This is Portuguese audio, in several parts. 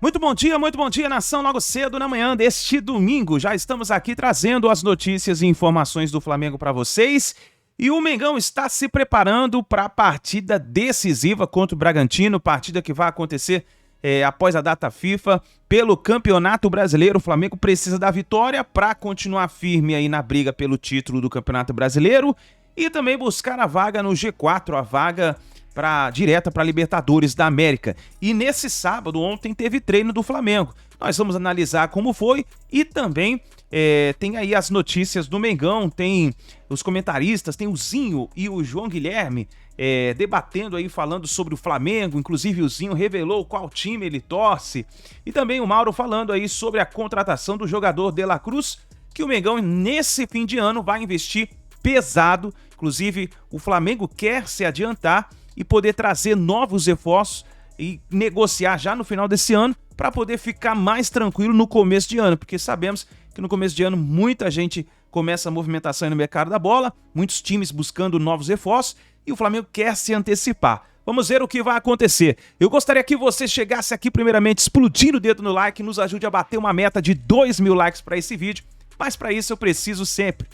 Muito bom dia, nação. Logo cedo na manhã deste domingo, já estamos aqui trazendo as notícias e informações do Flamengo para vocês. E o Mengão está se preparando para a partida decisiva contra o Bragantino, partida que vai acontecer após a data FIFA pelo Campeonato Brasileiro. O Flamengo precisa da vitória para continuar firme aí na briga pelo título do Campeonato Brasileiro e também buscar a vaga no G4, a vaga direta para a Libertadores da América. E nesse sábado, ontem, teve treino do Flamengo. Nós vamos analisar como foi e também tem aí as notícias do Mengão, tem os comentaristas, tem o Zinho e o João Guilherme debatendo aí, falando sobre o Flamengo. Inclusive o Zinho revelou qual time ele torce. E também o Mauro falando aí sobre a contratação do jogador De La Cruz, que o Mengão nesse fim de ano vai investir pesado. Inclusive o Flamengo quer se adiantar e poder trazer novos reforços e negociar já no final desse ano para poder ficar mais tranquilo no começo de ano, porque sabemos que no começo de ano muita gente começa a movimentação no mercado da bola, muitos times buscando novos reforços e o Flamengo quer se antecipar. Vamos ver o que vai acontecer. Eu gostaria que você chegasse aqui primeiramente explodindo o dedo no like, nos ajude a bater uma meta de 2.000 likes para esse vídeo, mas para isso eu preciso sempre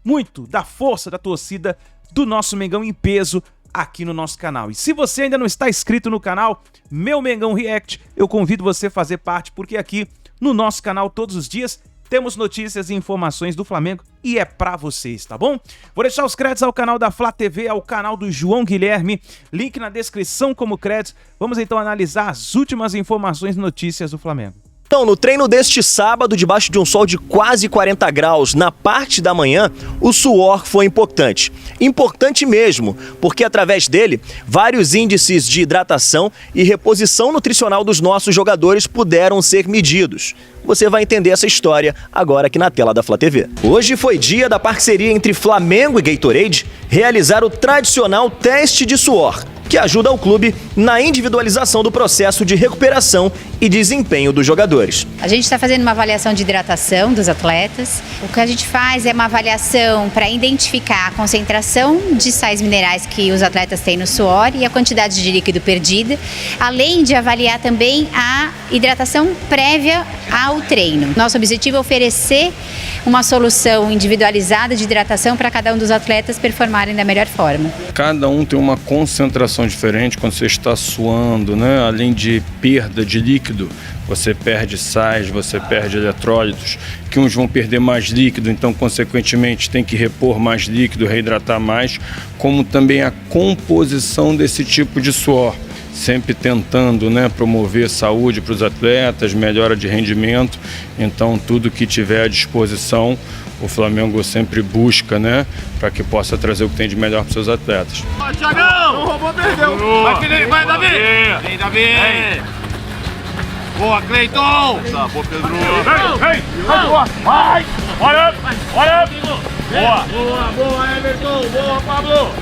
muito da força da torcida do nosso Mengão em peso aqui no nosso canal. E se você ainda não está inscrito no canal Meu Mengão React, eu convido você a fazer parte, porque aqui no nosso canal todos os dias temos notícias e informações do Flamengo e é pra vocês, tá bom? Vou deixar os créditos ao canal da Flá TV, ao canal do João Guilherme, link na descrição como créditos. Vamos então analisar as últimas informações e notícias do Flamengo. Então, no treino deste sábado, debaixo de um sol de quase 40 graus, na parte da manhã, o suor foi importante. Importante mesmo, porque através dele, vários índices de hidratação e reposição nutricional dos nossos jogadores puderam ser medidos. Você vai entender essa história agora aqui na tela da Flá TV. Hoje foi dia da parceria entre Flamengo e Gatorade realizar o tradicional teste de suor, que ajuda o clube na individualização do processo de recuperação e desempenho dos jogadores. A gente está fazendo uma avaliação de hidratação dos atletas. O que a gente faz é uma avaliação para identificar a concentração de sais minerais que os atletas têm no suor e a quantidade de líquido perdida, além de avaliar também a hidratação prévia ao treino. Nosso objetivo é oferecer uma solução individualizada de hidratação para cada um dos atletas performarem da melhor forma. Cada um tem uma concentração diferente quando você está suando, né? Além de perda de líquido, você perde sais, você perde eletrólitos, que uns vão perder mais líquido, então consequentemente tem que repor mais líquido, reidratar mais, como também a composição desse tipo de suor, sempre tentando, né, promover saúde para os atletas, melhora de rendimento. Então tudo que tiver à disposição o Flamengo sempre busca, né, para que possa trazer o que tem de melhor para os seus atletas. Vai, Thiagão! Não roubou, perdeu! Vai, Davi! Vem, Davi! Boa, Cleiton! Boa, Pedro! Vem! Vai! Olha! Boa, Everton! Boa, Pablo!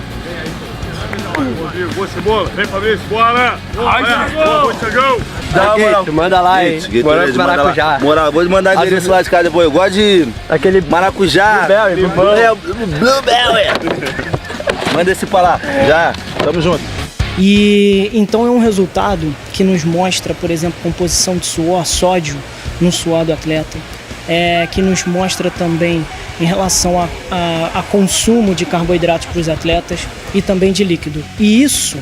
Boa, Cebola! Vem, Fabrício! Bora! Boa, Thiagão! Dá, moral. Manda lá, hein? Bora com maracujá. Moral, vou mandar endereço lá de casa depois. Eu gosto de aquele maracujá. Blueberry. Manda esse pra lá. Já. Tamo junto. E então é um resultado que nos mostra, por exemplo, composição de suor, sódio no suor do atleta, que nos mostra também em relação a consumo de carboidratos para os atletas e também de líquido. E isso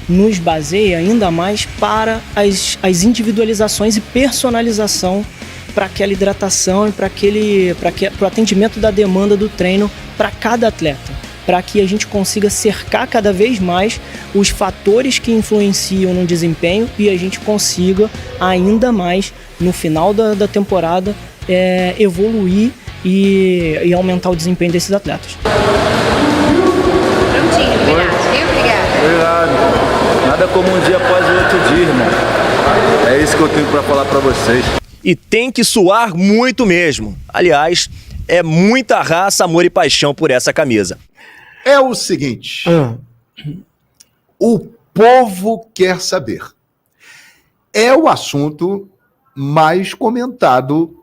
nos baseia ainda mais para as individualizações e personalização para aquela hidratação e para o atendimento da demanda do treino para cada atleta, para que a gente consiga cercar cada vez mais os fatores que influenciam no desempenho e a gente consiga ainda mais, no final da temporada, evoluir e aumentar o desempenho desses atletas. Obrigado. Nada como um dia após o outro dia, irmão. É isso que eu tenho para falar para vocês. E tem que suar muito mesmo. Aliás, é muita raça, amor e paixão por essa camisa. É o seguinte, o povo quer saber. É o assunto mais comentado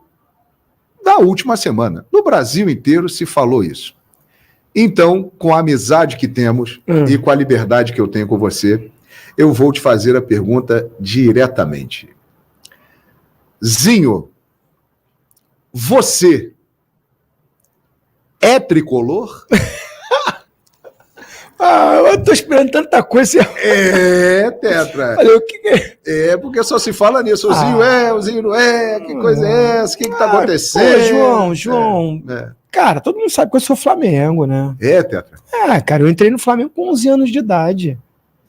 da última semana. No Brasil inteiro se falou isso. Então, com a amizade que temos e com a liberdade que eu tenho com você, eu vou te fazer a pergunta diretamente. Zinho, você é tricolor? Eu tô esperando tanta coisa. Tetra. Olha, o que é? Porque só se fala nisso. O Zinho o Zinho não é. Que coisa é essa? O que tá acontecendo? João. Cara, todo mundo sabe que eu sou Flamengo, né? Tetra. Cara, eu entrei no Flamengo com 11 anos de idade.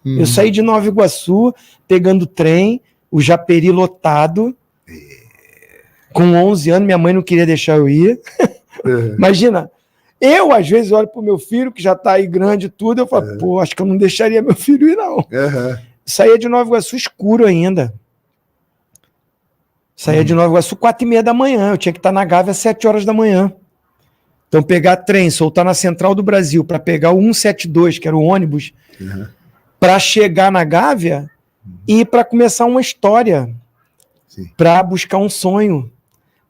Eu saí de Nova Iguaçu, pegando trem, o Japeri lotado. Com 11 anos, minha mãe não queria deixar eu ir. Imagina, eu às vezes olho pro meu filho, que já tá aí grande e tudo, eu falo, acho que eu não deixaria meu filho ir, não. Saía de Nova Iguaçu escuro ainda. Saía de Nova Iguaçu 4h30 da manhã, eu tinha que estar na Gávea às 7 horas da manhã. Então pegar trem, soltar na Central do Brasil para pegar o 172, que era o ônibus, para chegar na Gávea e para começar uma história, para buscar um sonho,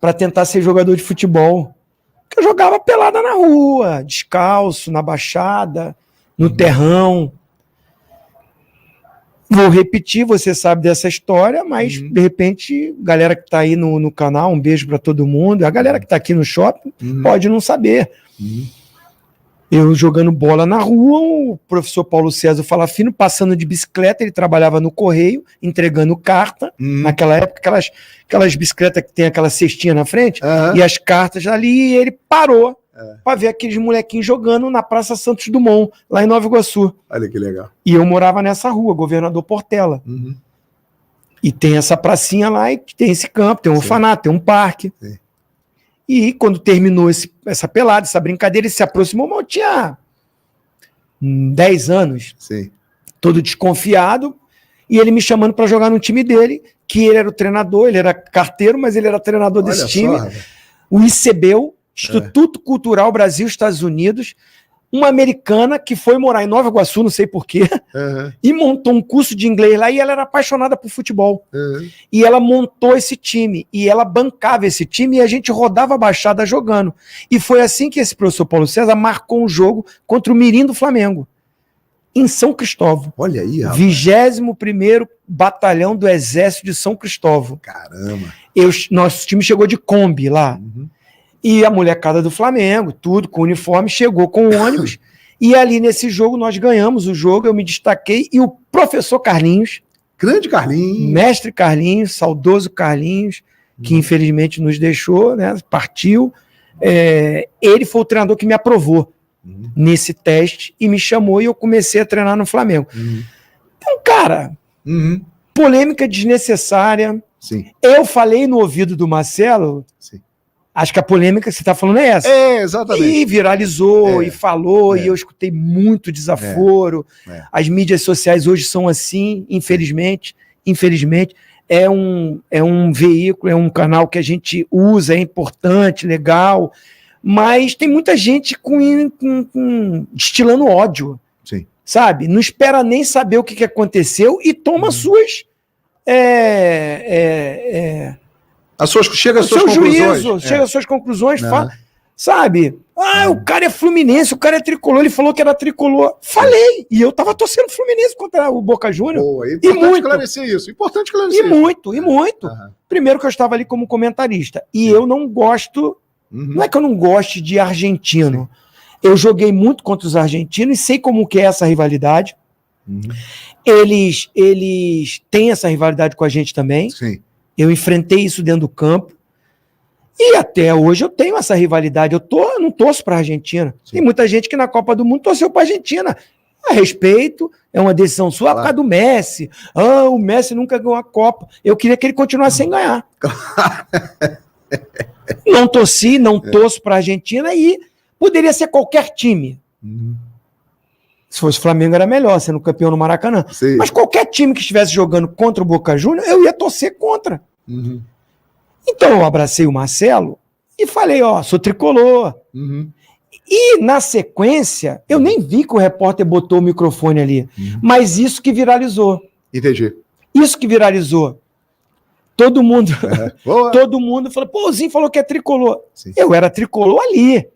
para tentar ser jogador de futebol. Porque eu jogava pelada na rua, descalço, na baixada, no terrão. Vou repetir, você sabe dessa história, mas de repente, galera que tá aí no canal, um beijo para todo mundo. A galera que tá aqui no shopping pode não saber. Eu jogando bola na rua, o professor Paulo César Falafino passando de bicicleta, ele trabalhava no correio, entregando carta, naquela época, aquelas bicicletas que tem aquela cestinha na frente, e as cartas ali, e ele parou para ver aqueles molequinhos jogando na Praça Santos Dumont, lá em Nova Iguaçu. Olha que legal. E eu morava nessa rua, Governador Portela. E tem essa pracinha lá, e tem esse campo, tem um orfanato, tem um parque. E quando terminou essa pelada, essa brincadeira, ele se aproximou, mas eu tinha 10 anos, todo desconfiado, e ele me chamando para jogar no time dele, que ele era o treinador, ele era carteiro, mas ele era treinador desse time. O ICBEU, Instituto Cultural Brasil Estados Unidos, uma americana que foi morar em Nova Iguaçu, não sei porquê, e montou um curso de inglês lá, e ela era apaixonada por futebol. E ela montou esse time, e ela bancava esse time, e a gente rodava a Baixada jogando. E foi assim que esse professor Paulo César marcou um jogo contra o Mirim do Flamengo, em São Cristóvão. Olha aí, rapaz. 21º Batalhão do Exército de São Cristóvão. Caramba. Nosso time chegou de Kombi lá. E a molecada do Flamengo, tudo, com uniforme, chegou com o ônibus. E ali nesse jogo nós ganhamos o jogo, eu me destaquei. E o professor Carlinhos, grande Carlinhos, mestre Carlinhos, saudoso Carlinhos, que infelizmente nos deixou, né, partiu. Ele foi o treinador que me aprovou nesse teste e me chamou, e eu comecei a treinar no Flamengo. Então, cara, polêmica desnecessária. Eu falei no ouvido do Marcelo... Acho que a polêmica que você está falando é essa. Exatamente. E viralizou, e falou, e eu escutei muito desaforo. As mídias sociais hoje são assim, infelizmente. É um veículo, é um canal que a gente usa, é importante, legal, mas tem muita gente destilando ódio. Sabe? Não espera nem saber o que aconteceu e toma suas... chega às suas conclusões. Chega às suas conclusões, sabe? O cara é Fluminense, o cara é tricolor, ele falou que era tricolor. Falei! E eu tava torcendo Fluminense contra o Boca Juniors. Importante esclarecer isso. E muito. Primeiro que eu estava ali como comentarista. E eu não gosto... Não é que eu não goste de argentino. Eu joguei muito contra os argentinos e sei como que é essa rivalidade. Eles têm essa rivalidade com a gente também. Eu enfrentei isso dentro do campo. E até hoje eu tenho essa rivalidade. Eu não torço para a Argentina. Tem muita gente que na Copa do Mundo torceu para a Argentina. A respeito, é uma decisão sua por causa do Messi. O Messi nunca ganhou a Copa. Eu queria que ele continuasse sem ganhar. Não torço para a Argentina, e poderia ser qualquer time. Se fosse o Flamengo era melhor, sendo campeão no Maracanã. Mas qualquer time que estivesse jogando contra o Boca Juniors, eu ia torcer contra. Então eu abracei o Marcelo e falei, sou tricolor. E na sequência, eu nem vi que o repórter botou o microfone ali, mas isso que viralizou. Entendi. Isso que viralizou. Todo mundo falou, o Zinho falou que é tricolor. Eu era tricolor ali.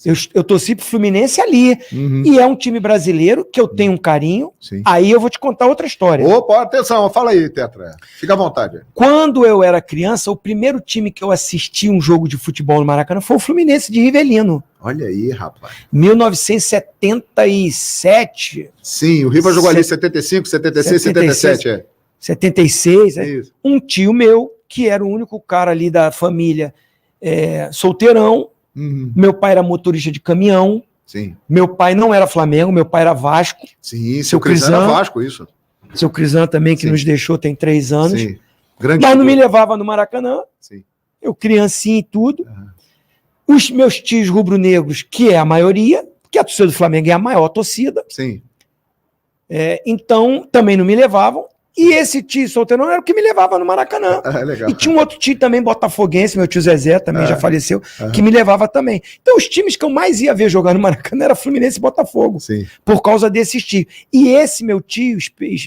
Eu torci pro Fluminense ali. E é um time brasileiro que eu tenho um carinho. Sim. Aí eu vou te contar outra história. Opa, atenção, fala aí, Tetra. Fica à vontade. Quando eu era criança, o primeiro time que eu assisti um jogo de futebol no Maracanã foi o Fluminense de Rivelino. Olha aí, rapaz. 1977. Sim, o Riva jogou ali 75, 76, 77, é. 76, É isso. Um tio meu, que era o único cara ali da família solteirão. Meu pai era motorista de caminhão. Sim. Meu pai não era Flamengo, meu pai era Vasco. Sim, seu Crisan era Vasco, isso. Seu Crisan também, que nos deixou tem 3 anos. Sim. Grande Mas não figura. me levava no Maracanã. Sim. Eu criancinha e tudo. Os meus tios rubro-negros, que é a maioria, porque a torcida do Flamengo é a maior torcida. Sim. Então, também não me levavam. E esse tio solteirão era o que me levava no Maracanã. Legal. E tinha um outro tio também, botafoguense, meu tio Zezé, também já faleceu, que me levava também. Então, os times que eu mais ia ver jogar no Maracanã era Fluminense e Botafogo. Sim. Por causa desses tios. E esse meu tio,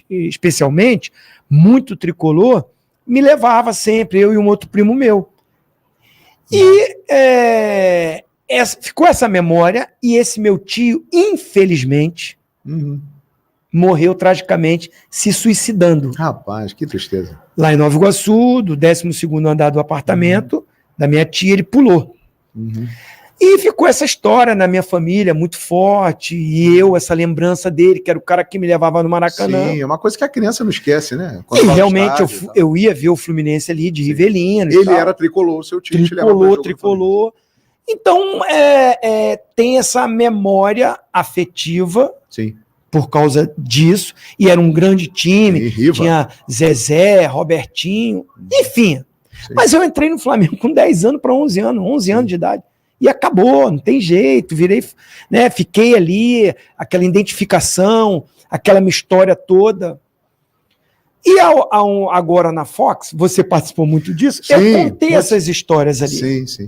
especialmente, muito tricolor, me levava sempre, eu e um outro primo meu. E ficou essa memória, e esse meu tio, infelizmente, morreu tragicamente se suicidando. Rapaz, que tristeza. Lá em Nova Iguaçu, do 12º andar do apartamento da minha tia, ele pulou. E ficou essa história na minha família muito forte, e essa lembrança dele, que era o cara que me levava no Maracanã. Sim, é uma coisa que a criança não esquece, né? E realmente eu ia ver o Fluminense ali de Rivelino. Ele era tricolor, seu tio te levava tricolor. Então, tem essa memória afetiva. Sim. Por causa disso, e era um grande time, tinha Zezé, Robertinho, enfim. Sim. Mas eu entrei no Flamengo com 10 anos para 11 anos de idade, e acabou, não tem jeito, fiquei ali, aquela identificação, aquela minha história toda. E agora na Fox, você participou muito disso, eu contei essas histórias ali. Sim.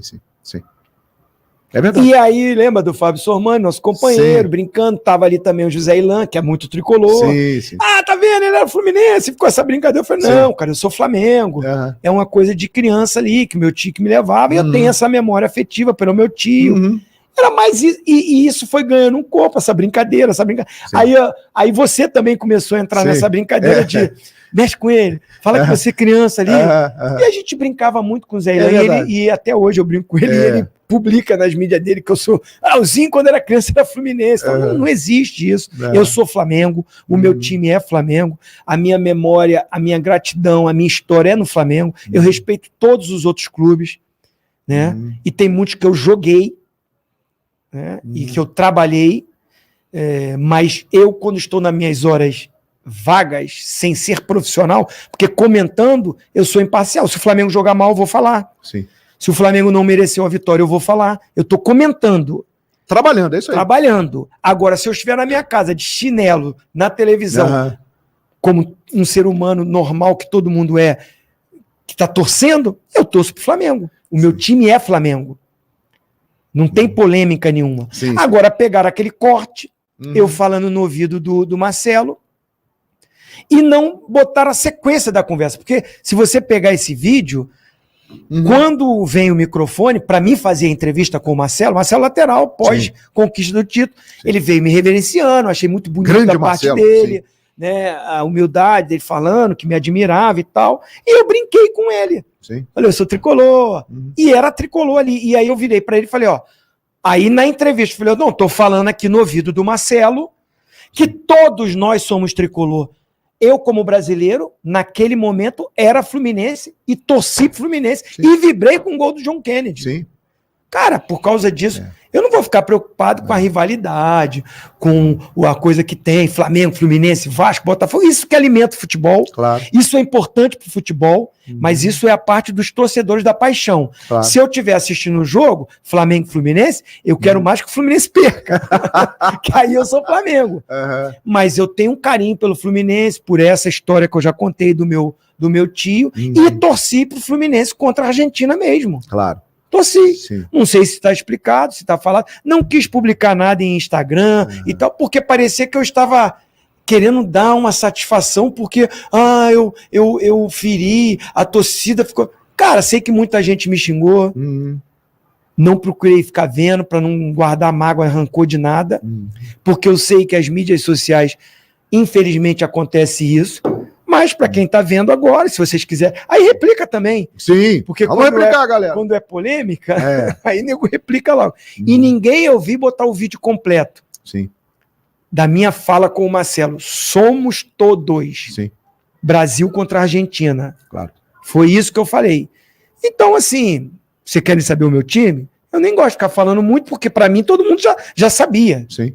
É verdade. E aí, lembra do Fábio Sormani, nosso companheiro, brincando, tava ali também o José Ilan, que é muito tricolor. Sim. Ah, tá vendo? Ele era Fluminense, ficou essa brincadeira. Eu falei, não, cara, eu sou Flamengo. É uma coisa de criança ali, que meu tio que me levava, e eu tenho essa memória afetiva pelo meu tio. Era mais e isso foi ganhando um corpo, essa brincadeira. Aí você também começou a entrar nessa brincadeira de mexe com ele, fala que você é criança ali. E a gente brincava muito com o Zé Ilan, e até hoje eu brinco com ele, e ele publica nas mídias dele que eu sou... o Zinho, quando era criança, era Fluminense. Então, não existe isso. Eu sou Flamengo, o meu time é Flamengo, a minha memória, a minha gratidão, a minha história é no Flamengo. Eu respeito todos os outros clubes, né? E tem muitos que eu joguei, né? E que eu trabalhei, mas eu, quando estou nas minhas horas vagas, sem ser profissional, porque comentando, eu sou imparcial. Se o Flamengo jogar mal, eu vou falar. Sim. Se o Flamengo não mereceu a vitória, eu vou falar. Eu estou comentando. Trabalhando, é isso aí. Trabalhando. Agora, se eu estiver na minha casa de chinelo, na televisão, como um ser humano normal que todo mundo que está torcendo, eu torço pro Flamengo. O meu time é Flamengo. Não tem polêmica nenhuma. Sim. Agora, pegar aquele corte, eu falando no ouvido do Marcelo, e não botar a sequência da conversa. Porque se você pegar esse vídeo... Quando vem o microfone, para mim fazer a entrevista com o Marcelo lateral, pós-conquista do título, ele veio me reverenciando, achei muito bonito da parte dele, né, a humildade dele falando, que me admirava e tal, e eu brinquei com ele. Falei, eu sou tricolor, e era tricolor ali, e aí eu virei para ele e falei, aí na entrevista, falei, não, tô falando aqui no ouvido do Marcelo, que todos nós somos tricolor. Eu, como brasileiro, naquele momento, era Fluminense e torci pro Fluminense e vibrei com o gol do John Kennedy. Sim. Cara, por causa disso, eu não vou ficar preocupado com a rivalidade, com a coisa que tem, Flamengo, Fluminense, Vasco, Botafogo, isso que alimenta o futebol. Claro. Isso é importante pro futebol, mas isso é a parte dos torcedores da paixão. Claro. Se eu estiver assistindo o jogo, Flamengo e Fluminense, eu quero mais que o Fluminense perca. Que aí eu sou Flamengo. Mas eu tenho um carinho pelo Fluminense, por essa história que eu já contei do meu tio, e torci pro Fluminense contra a Argentina mesmo. Claro. Torci. Sim. Não sei se está explicado, se está falado. Não quis publicar nada em Instagram e tal, porque parecia que eu estava querendo dar uma satisfação, porque eu feri, a torcida ficou... Cara, sei que muita gente me xingou. Não procurei ficar vendo para não guardar mágoa, rancor de nada, porque eu sei que as mídias sociais, infelizmente, acontece isso. Mas para quem está vendo agora, se vocês quiserem, aí replica também. Sim, porque vamos replicar, galera. Quando é polêmica, aí nego replica logo. E ninguém eu vi botar o vídeo completo. Sim. Da minha fala com o Marcelo. Somos todos. Sim. Brasil contra a Argentina. Claro. Foi isso que eu falei. Então, assim, você quer saber o meu time? Eu nem gosto de ficar falando muito, porque para mim todo mundo já sabia. Sim.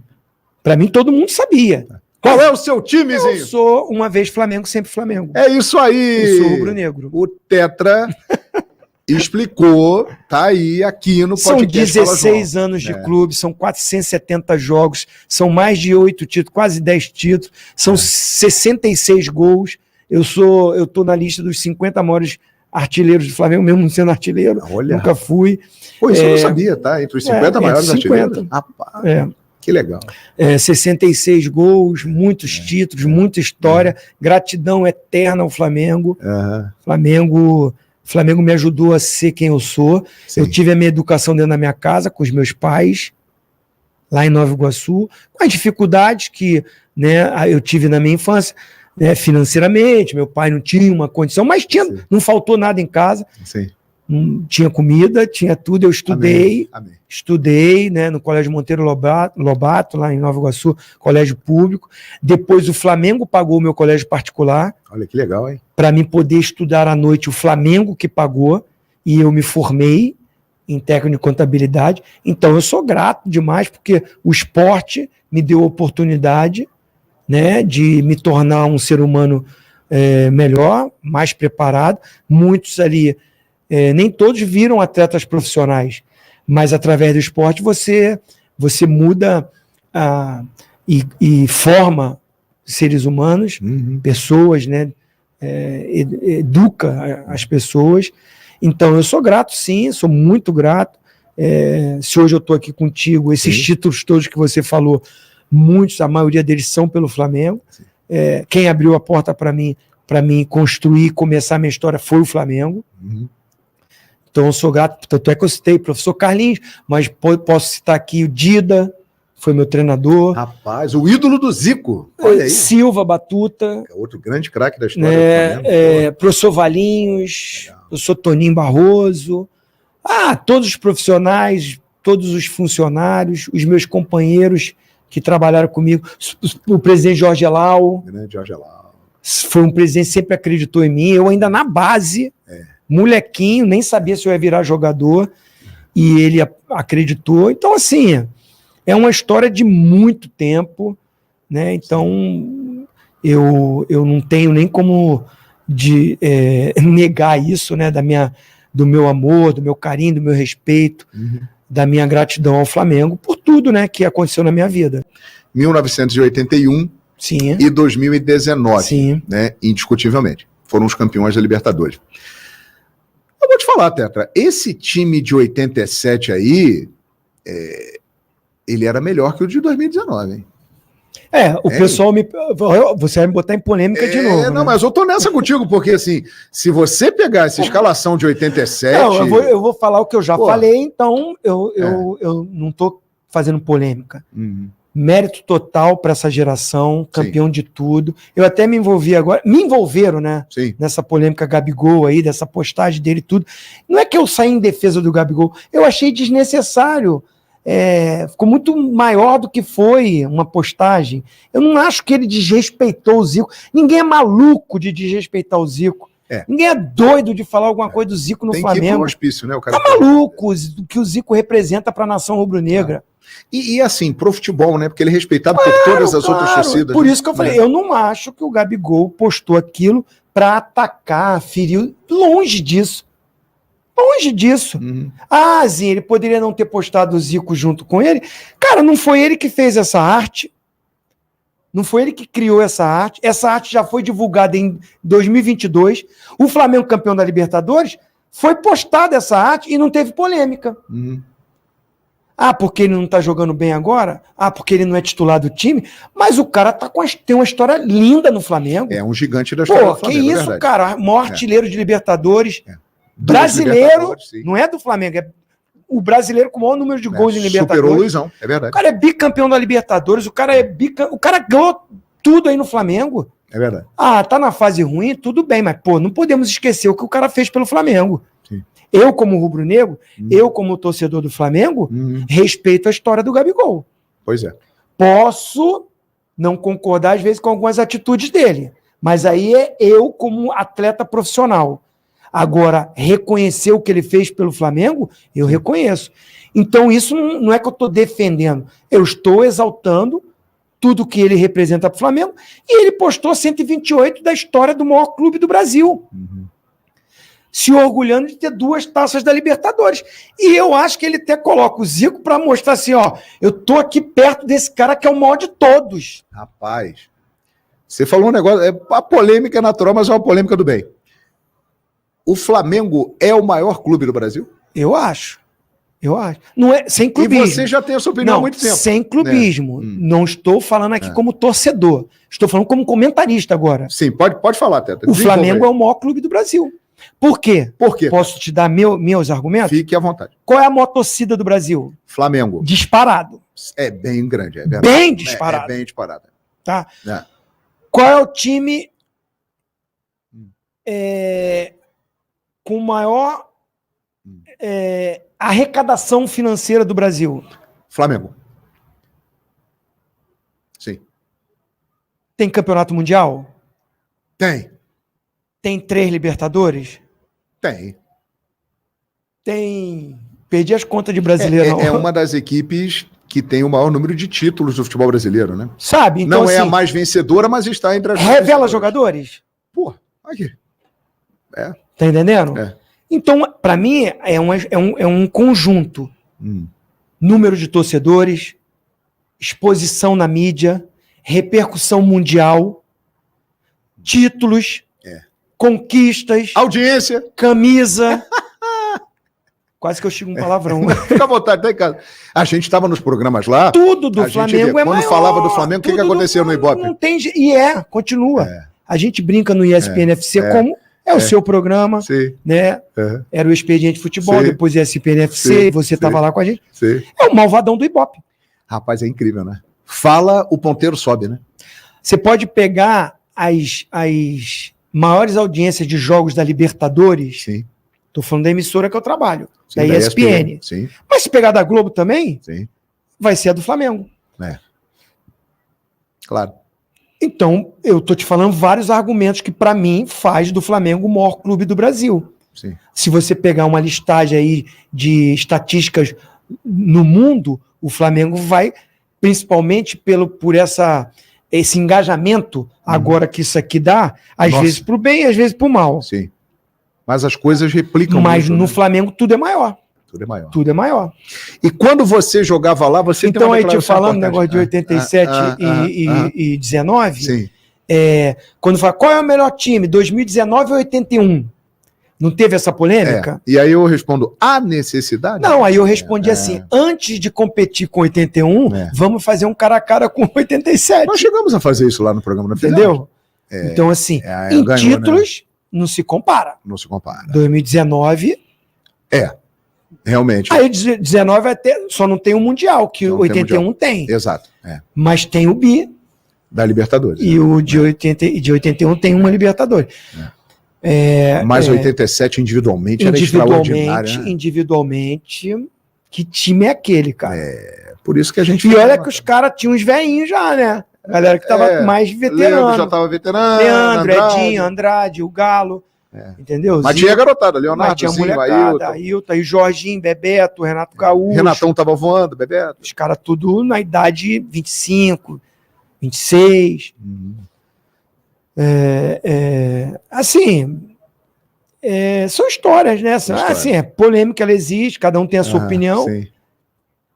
Para mim todo mundo sabia. Qual é o seu timezinho? Eu sou uma vez Flamengo, sempre Flamengo. É isso aí. Eu sou rubro-negro. O Tetra explicou, tá aí aqui no podcast. São 16 anos de clube, são 470 jogos, são mais de 8 títulos, quase 10 títulos, são 66 gols. Eu tô na lista dos 50 maiores artilheiros do Flamengo, mesmo não sendo artilheiro. Olha. Nunca fui. Pô, isso eu não sabia, tá? Entre os 50 maiores artilheiros. Rapaz. Que legal. 66 gols, muitos títulos, muita história. Gratidão eterna ao Flamengo. Flamengo me ajudou a ser quem eu sou. Sim. Eu tive a minha educação dentro da minha casa, com os meus pais, lá em Nova Iguaçu, com as dificuldades que, né, eu tive na minha infância, né, financeiramente. Meu pai não tinha uma condição, mas não faltou nada em casa. Sim. Tinha comida, tinha tudo. Eu estudei. Amém. Estudei, né, no Colégio Monteiro Lobato, lá em Nova Iguaçu, colégio público. Depois o Flamengo pagou o meu colégio particular. Olha que legal, hein? Para mim poder estudar à noite, o Flamengo que pagou, e eu me formei em técnico de contabilidade. Então eu sou grato demais, porque o esporte me deu a oportunidade, né, de me tornar um ser humano melhor, mais preparado. Muitos ali, nem todos viram atletas profissionais, mas através do esporte você muda e forma seres humanos, pessoas, né? Educa as pessoas. Então eu sou grato, sim, sou muito grato. Se hoje eu estou aqui contigo, esses títulos todos que você falou, muitos, a maioria deles são pelo Flamengo. Quem abriu a porta para mim construir, começar a minha história foi o Flamengo. Então eu sou grato, tanto é que eu citei o professor Carlinhos, mas posso citar aqui o Dida, foi meu treinador. Rapaz, o ídolo do Zico. Olha aí. Silva Batuta. Outro grande craque da história do Flamengo. Professor Valinhos, professor Toninho Barroso. Todos os profissionais, todos os funcionários, os meus companheiros que trabalharam comigo, o presidente Jorge Elau. Grande Jorge Elau. Foi um presidente que sempre acreditou em mim, eu ainda na base, molequinho, nem sabia se eu ia virar jogador, e ele acreditou. Então, assim, é uma história de muito tempo, né? Então, eu não tenho nem como negar isso, né? Do meu amor, do meu carinho, do meu respeito, da minha gratidão ao Flamengo por tudo, né, que aconteceu na minha vida. 1981 Sim. E 2019, Sim. Né? Indiscutivelmente. Foram os campeões da Libertadores. Eu vou te falar, Tetra, esse time de 87 aí, ele era melhor que o de 2019, hein? O pessoal você vai me botar em polêmica de novo. Não, né? mas eu tô nessa contigo, porque assim, se você pegar essa escalação de 87... Não, eu vou falar o que eu já falei, então eu não tô fazendo polêmica. Mérito total para essa geração, campeão de tudo. Eu até me envolvi agora, me envolveram, né? Sim. Nessa polêmica Gabigol aí, dessa postagem dele e tudo. Não é que eu saí em defesa do Gabigol, eu achei desnecessário. Ficou muito maior do que foi uma postagem. Eu não acho que ele desrespeitou o Zico. Ninguém é maluco de desrespeitar o Zico. Ninguém é doido de falar alguma coisa do Zico no Flamengo. Tem que ir pro hospício, né? O cara tá maluco o que o Zico representa para a nação rubro-negra. E assim, pro futebol, né? Porque ele é respeitado por todas as outras torcidas. Por isso que eu falei, eu não acho que o Gabigol postou aquilo para atacar, ferir. Longe disso. Longe disso. Zinho, ele poderia não ter postado o Zico junto com ele. Cara, não foi ele que fez essa arte. Não foi ele que criou essa arte. Essa arte já foi divulgada em 2022. O Flamengo, campeão da Libertadores, foi postada essa arte e não teve polêmica. Porque ele não está jogando bem agora? Porque ele não é titular do time? Mas o cara tem uma história linda no Flamengo. É um gigante da história do Flamengo. Que isso, cara? Maior artilheiro de Libertadores. Brasileiro, não é do Flamengo, é o brasileiro com o maior número de gols em Libertadores. Superou o Luizão, é verdade. O cara é bicampeão da Libertadores, o cara ganhou tudo aí no Flamengo. É verdade. Ah, tá na fase ruim, tudo bem, mas, pô, não podemos esquecer o que o cara fez pelo Flamengo. Sim. Eu, como rubro-negro, eu, como torcedor do Flamengo, respeito a história do Gabigol. Pois é. Posso não concordar, às vezes, com algumas atitudes dele, mas aí é eu, como atleta profissional. Agora, reconhecer o que ele fez pelo Flamengo, eu reconheço. Então, isso não é que eu estou defendendo, eu estou exaltando tudo que ele representa para o Flamengo, e ele postou 128 da história do maior clube do Brasil. Se orgulhando de ter 2 taças da Libertadores. E eu acho que ele até coloca o Zico para mostrar assim, ó, eu tô aqui perto desse cara que é o maior de todos. Rapaz, você falou um negócio, a polêmica é natural, mas é uma polêmica do bem. O Flamengo é o maior clube do Brasil? Eu acho. Não é, sem clubismo. E você já tem a sua opinião há muito tempo. Sem clubismo. Não estou falando aqui como torcedor. Estou falando como comentarista agora. Sim, pode falar, Teta. O Flamengo é o maior clube do Brasil. Por quê? Por quê? Posso te dar meus argumentos? Fique à vontade. Qual é a maior torcida do Brasil? Flamengo. Disparado. É bem grande, é verdade. Bem disparado. É bem disparado. Tá? É. Qual é o time com maior arrecadação financeira do Brasil? Flamengo. Sim. Tem campeonato mundial? Tem. Tem 3 Libertadores? Tem. Perdi as contas de brasileiro. É uma das equipes que tem o maior número de títulos do futebol brasileiro, né? Sabe? Então, não é assim, a mais vencedora, mas está entre as revela jogadores? Pô, aqui. Tá entendendo? É. Então, para mim, é um conjunto. Número de torcedores, exposição na mídia, repercussão mundial, títulos, conquistas, audiência, camisa. Quase que eu chego um palavrão. Fica à vontade, tá em casa. A gente estava nos programas lá. Tudo do Flamengo é quando maior. Falava do Flamengo, o que aconteceu no Ibope? Não tem, continua. A gente brinca no ESPN FC como o seu programa, né? Era o Expediente Futebol, depois ESPN FC, você estava lá com a gente. É o malvadão do Ibope. Rapaz, é incrível, né? Fala, o ponteiro sobe, né? Você pode pegar as maiores audiências de jogos da Libertadores. Sim. Tô falando da emissora que eu trabalho, Sim, da ESPN. Sim. Mas se pegar da Globo também, Sim. vai ser a do Flamengo. Claro. Então, eu tô te falando vários argumentos que, para mim, faz do Flamengo o maior clube do Brasil. Sim. Se você pegar uma listagem aí de estatísticas no mundo, o Flamengo vai, principalmente por esse engajamento, agora que isso aqui dá, às vezes pro bem, às vezes pro mal. Sim. Mas as coisas replicam. Mas muito, no Flamengo tudo é maior. Tudo é maior. E quando você jogava lá, você então, aí te falando negócio de 87 e 19, sim. Quando fala qual é o melhor time, 2019 ou 81? Não teve essa polêmica? E aí eu respondo, há necessidade? Não, aí eu respondi assim, antes de competir com 81, vamos fazer um cara a cara com 87. Nós chegamos a fazer isso lá no programa, não entendeu? Então, assim, em ganhou, títulos, né? Não se compara. Não se compara. 2019... realmente. Aí 19 até só não tem o Mundial, que o 81 tem. Exato. Mas tem o bi. Da Libertadores. E o de 81 tem uma Libertadores. Mas 87 individualmente era extraordinário. Né? Individualmente, que time é aquele, cara? Por isso que a gente... E olha que os caras tinham uns velhinhos já, né? A galera que tava mais veterano. Leandro já tava veterano. Leandro, Edinho, Andrade, o Galo. Entendeu? Mas tinha garotada, Leonardo, tinha Ailton, e Jorginho, Bebeto, Renato Gaúcho. Renatão tava voando, Bebeto. Os caras tudo na idade 25, 26. Assim, são histórias, né? Assim, polêmica, ela existe, cada um tem a sua opinião. Sim.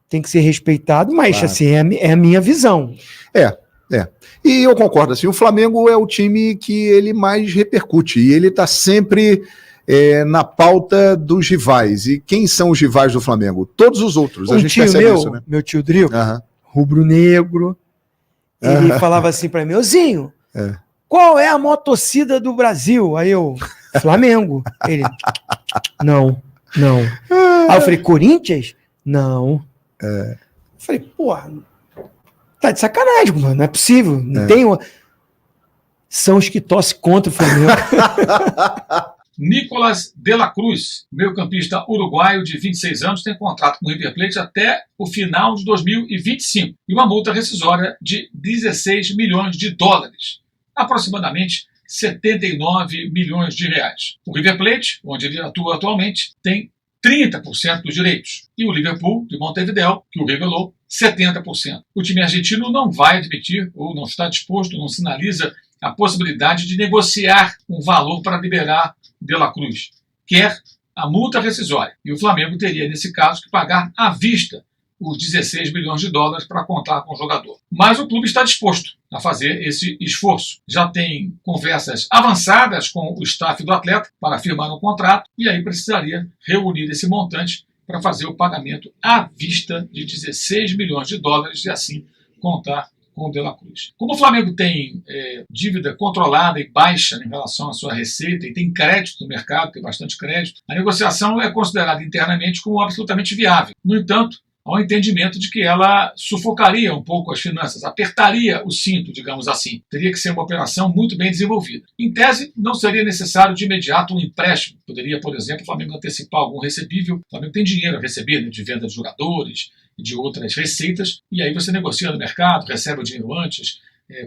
Tem que ser respeitado, mas assim, é a minha visão. E eu concordo, assim, o Flamengo é o time que ele mais repercute, e ele está sempre na pauta dos rivais. E quem são os rivais do Flamengo? Todos os outros, a gente percebe isso, né? Meu tio Drico, rubro-negro, ele falava assim para mim, Zinho, qual é a maior torcida do Brasil? Aí eu, Flamengo. Ele, não. Não. Aí eu falei, Corinthians? Não. Eu falei, porra, tá de sacanagem, mano, não é possível. Não tem uma... São os que torcem contra o Flamengo. Nicolas de la Cruz, meio-campista uruguaio de 26 anos, tem contrato com o River Plate até o final de 2025 e uma multa rescisória de 16 milhões de dólares, aproximadamente 79 milhões de reais. O River Plate, onde ele atua atualmente, tem 30% dos direitos e o Liverpool de Montevideo, que o revelou, 70%. O time argentino não vai admitir ou não está disposto, não sinaliza a possibilidade de negociar um valor para liberar de la Cruz, quer a multa rescisória. E o Flamengo teria, nesse caso, que pagar à vista os 16 milhões de dólares para contar com o jogador. Mas o clube está disposto a fazer esse esforço. Já tem conversas avançadas com o staff do atleta para firmar um contrato e aí precisaria reunir esse montante para fazer o pagamento à vista de 16 milhões de dólares e assim contar com o de la Cruz. Como o Flamengo tem dívida controlada e baixa em relação à sua receita e tem crédito no mercado, tem bastante crédito, a negociação é considerada internamente como absolutamente viável. No entanto, há um entendimento de que ela sufocaria um pouco as finanças, apertaria o cinto, digamos assim. Teria que ser uma operação muito bem desenvolvida. Em tese, não seria necessário de imediato um empréstimo. Poderia, por exemplo, o Flamengo antecipar algum recebível. O Flamengo tem dinheiro a receber, né, de venda de jogadores, de outras receitas, e aí você negocia no mercado, recebe o dinheiro antes,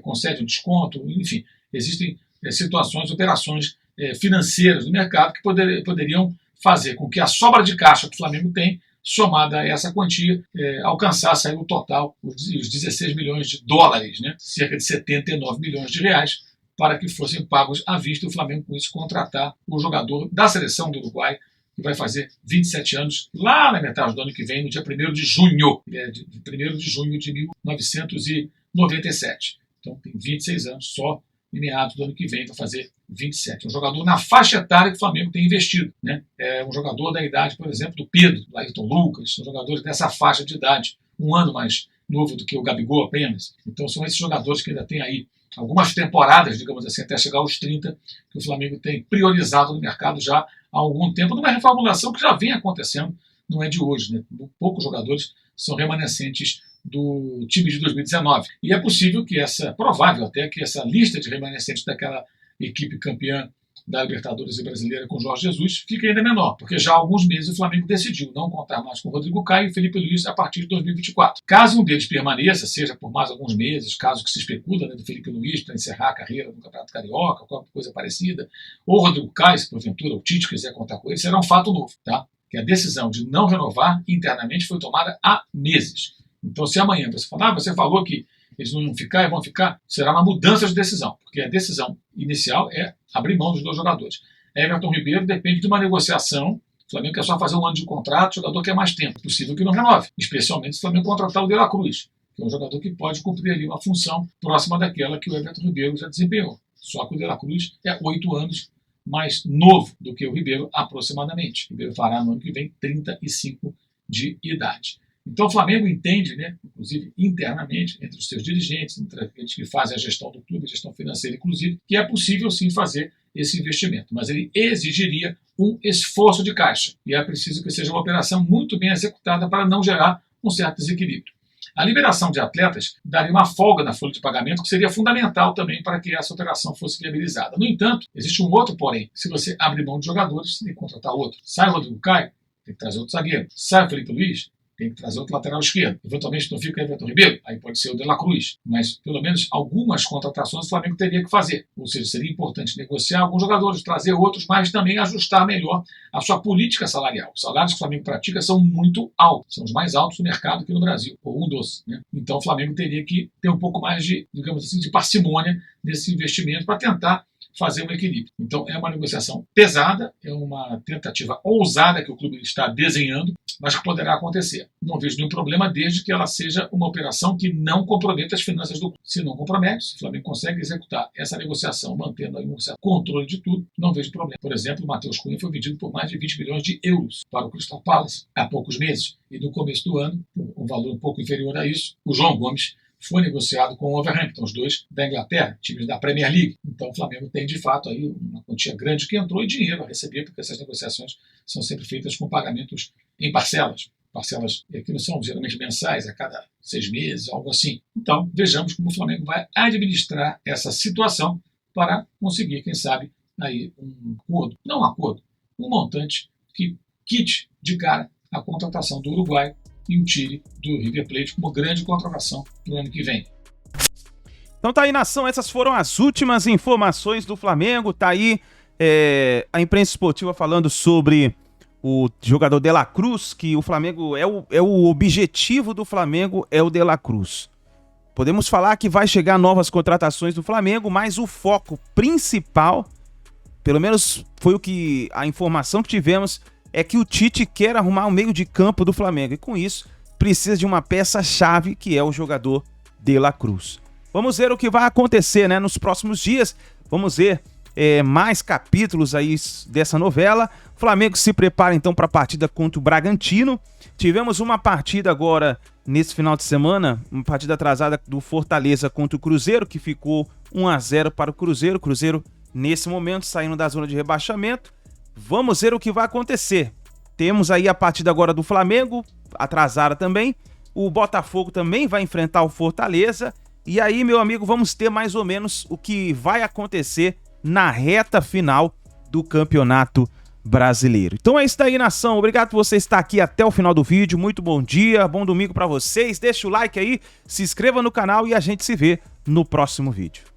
concede um desconto, enfim. Existem situações, operações financeiras no mercado que poderiam fazer com que a sobra de caixa que o Flamengo tem, somada a essa quantia, alcançasse aí o total, os 16 milhões de dólares, né? Cerca de 79 milhões de reais, para que fossem pagos à vista e o Flamengo com isso contratar o jogador da seleção do Uruguai, que vai fazer 27 anos lá na metade do ano que vem, no dia 1º de junho. Ele é de 1º de junho de 1997. Então tem 26 anos só, em meados do ano que vem vai fazer 27. É um jogador na faixa etária que o Flamengo tem investido, né? É um jogador da idade, por exemplo, do Pedro, do Ayrton Lucas, são jogadores dessa faixa de idade, um ano mais novo do que o Gabigol apenas. Então são esses jogadores que ainda têm aí algumas temporadas, digamos assim, até chegar aos 30, que o Flamengo tem priorizado no mercado já há algum tempo, numa reformulação que já vem acontecendo, não é de hoje, né? Poucos jogadores são remanescentes do time de 2019. E é possível que provável até que essa lista de remanescentes daquela equipe campeã da Libertadores e Brasileira com Jorge Jesus fique ainda menor, porque já há alguns meses o Flamengo decidiu não contar mais com Rodrigo Caio e Felipe Luiz a partir de 2024. Caso um deles permaneça, seja por mais alguns meses, caso que se especula, né, do Felipe Luiz para encerrar a carreira no Campeonato Carioca, qualquer coisa parecida, ou Rodrigo Caio, se porventura o Tite quiser contar com ele, será um fato novo, tá? Que a decisão de não renovar internamente foi tomada há meses. Então, se amanhã você falar, você falou que eles não iam ficar e vão ficar, será uma mudança de decisão, porque a decisão inicial é abrir mão dos dois jogadores. Everton Ribeiro depende de uma negociação, o Flamengo quer só fazer um ano de contrato, o jogador quer mais tempo, é possível que não renove, especialmente se o Flamengo contratar o de la Cruz, que é um jogador que pode cumprir ali uma função próxima daquela que o Everton Ribeiro já desempenhou. Só que o de la Cruz é 8 anos mais novo do que o Ribeiro, aproximadamente. O Ribeiro fará no ano que vem 35 de idade. Então o Flamengo entende, né, inclusive internamente, entre os seus dirigentes, entre aqueles que fazem a gestão do clube, a gestão financeira inclusive, que é possível sim fazer esse investimento, mas ele exigiria um esforço de caixa e é preciso que seja uma operação muito bem executada para não gerar um certo desequilíbrio. A liberação de atletas daria uma folga na folha de pagamento que seria fundamental também para que essa operação fosse viabilizada. No entanto, existe um outro porém. Se você abre mão de jogadores, você tem que contratar outro. Sai o Rodrigo Caio, tem que trazer outro zagueiro. Sai o Felipe Luiz, tem que trazer outro lateral esquerdo. Eventualmente não fica Everton Ribeiro, aí pode ser o de la Cruz. Mas pelo menos algumas contratações o Flamengo teria que fazer. Ou seja, seria importante negociar alguns jogadores, trazer outros, mas também ajustar melhor a sua política salarial. Os salários que o Flamengo pratica são muito altos, são os mais altos do mercado aqui no Brasil, ou um dos, né? Então o Flamengo teria que ter um pouco mais de, digamos assim, de parcimônia nesse investimento para tentar fazer um equilíbrio. Então é uma negociação pesada, é uma tentativa ousada que o clube está desenhando, mas que poderá acontecer. Não vejo nenhum problema desde que ela seja uma operação que não comprometa as finanças do clube. Se não compromete, se o Flamengo consegue executar essa negociação, mantendo aí um certo controle de tudo, não vejo problema. Por exemplo, o Matheus Cunha foi vendido por mais de 20 milhões de euros para o Crystal Palace há poucos meses. E no começo do ano, um valor um pouco inferior a isso, o João Gomes foi negociado com o Wolverhampton, os dois da Inglaterra, times da Premier League. Então o Flamengo tem de fato aí uma quantia grande que entrou e dinheiro a receber, porque essas negociações são sempre feitas com pagamentos em parcelas que não são geralmente mensais, a cada 6 meses, algo assim. Então vejamos como o Flamengo vai administrar essa situação para conseguir, quem sabe, aí um montante que quite de cara a contratação do Uruguai e o tire do River Plate como grande contratação no ano que vem. Então tá aí, nação, essas foram as últimas informações do Flamengo. Tá aí a imprensa esportiva falando sobre o jogador De La Cruz, que o Flamengo é o objetivo do Flamengo é o De La Cruz. Podemos falar que vai chegar novas contratações do Flamengo, mas o foco principal, pelo menos foi a informação que tivemos, é que o Tite quer arrumar o meio de campo do Flamengo. E com isso, precisa de uma peça-chave, que é o jogador De La Cruz. Vamos ver o que vai acontecer, né, nos próximos dias. Vamos ver mais capítulos aí dessa novela. O Flamengo se prepara então para a partida contra o Bragantino. Tivemos uma partida agora, nesse final de semana, uma partida atrasada do Fortaleza contra o Cruzeiro, que ficou 1-0 para o Cruzeiro. O Cruzeiro, nesse momento, saindo da zona de rebaixamento. Vamos ver o que vai acontecer. Temos aí a partida agora do Flamengo, atrasada também. O Botafogo também vai enfrentar o Fortaleza. E aí, meu amigo, vamos ter mais ou menos o que vai acontecer na reta final do Campeonato Brasileiro. Então é isso daí, nação. Obrigado por você estar aqui até o final do vídeo. Muito bom dia, bom domingo para vocês. Deixa o like aí, se inscreva no canal e a gente se vê no próximo vídeo.